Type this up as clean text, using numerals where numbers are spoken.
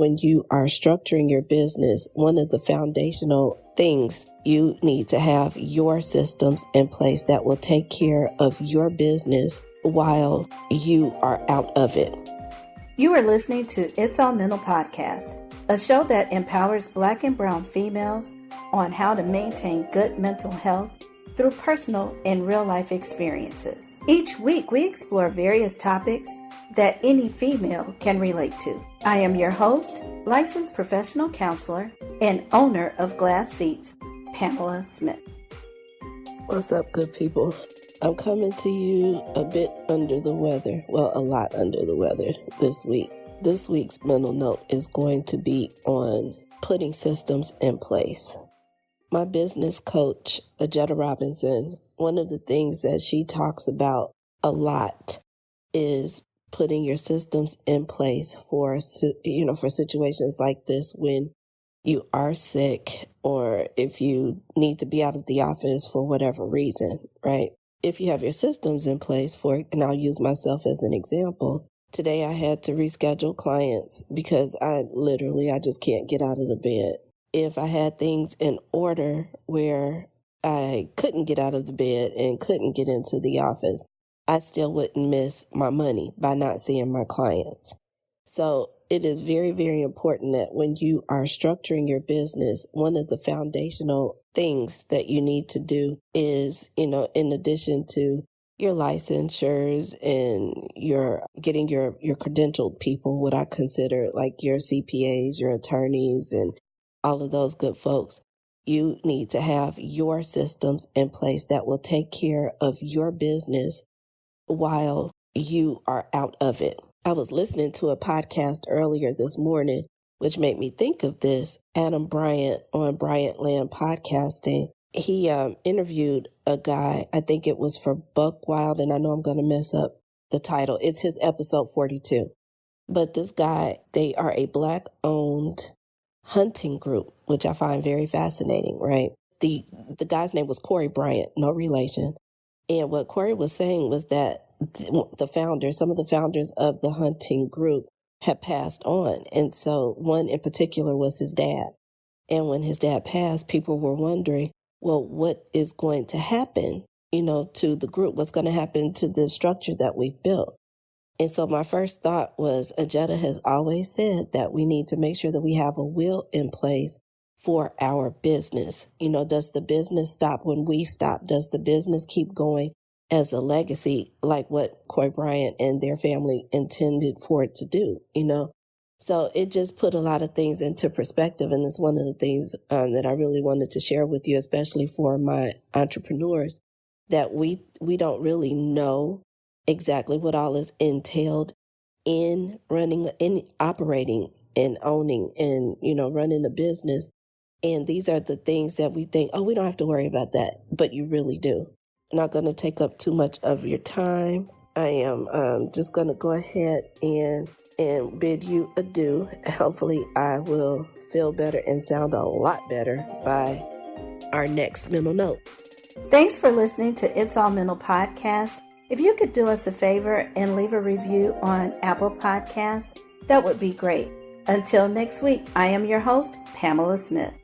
when you are structuring your business, one of the foundational things you need to have your systems in place that will take care of your business while you are out of it. You are listening to It's All Mental Podcast, a show that empowers Black and Brown females on how to maintain good mental health through personal and real-life experiences. Each week, we explore various topics that any female can relate to. I am your host, licensed professional counselor, and owner of Glass Seats, Pamela Smith. What's up, good people? I'm coming to you a bit under the weather. Well, a lot under the weather this week. This week's mental note is going to be on putting systems in place. My business coach, Ajita Robinson, one of the things that she talks about a lot is putting your systems in place for situations like this when you are sick or if you need to be out of the office for whatever reason, right? If you have your systems in place and I'll use myself as an example. Today I had to reschedule clients because I just can't get out of the bed. If I had things in order where I couldn't get out of the bed and couldn't get into the office, I still wouldn't miss my money by not seeing my clients. So it is very, very important that when you are structuring your business, one of the foundational things that you need to do is, in addition to your licensures and your getting your credentialed people, what I consider like your CPAs, your attorneys, and all of those good folks, you need to have your systems in place that will take care of your business while you are out of it. I was listening to a podcast earlier this morning, which made me think of this. Adam Bryant on Bryant Land Podcasting. He interviewed a guy, I think it was for Buck Wild, and I know I'm going to mess up the title. It's his episode 42. But this guy, they are a Black-owned hunting group, which I find very fascinating, right? The guy's name was Corey Bryant, no relation. And what Corey was saying was that some of the founders of the hunting group had passed on. And so one in particular was his dad. And when his dad passed, people were wondering, well, what is going to happen, to the group? What's going to happen to the structure that we've built? And so my first thought was, Ajita has always said that we need to make sure that we have a will in place for our business. Does the business stop when we stop? Does the business keep going as a legacy like what Corey Bryant and their family intended for it to do, So it just put a lot of things into perspective. And it's one of the things that I really wanted to share with you, especially for my entrepreneurs, that we don't really know exactly what all is entailed in operating and owning and, running a business. And these are the things that we think, we don't have to worry about that, but you really do. I'm not going to take up too much of your time. I am just going to go ahead and bid you adieu. Hopefully I will feel better and sound a lot better by our next mental note. Thanks for listening to It's All Mental Podcast. If you could do us a favor and leave a review on Apple Podcasts, that would be great. Until next week, I am your host, Pamela Smith.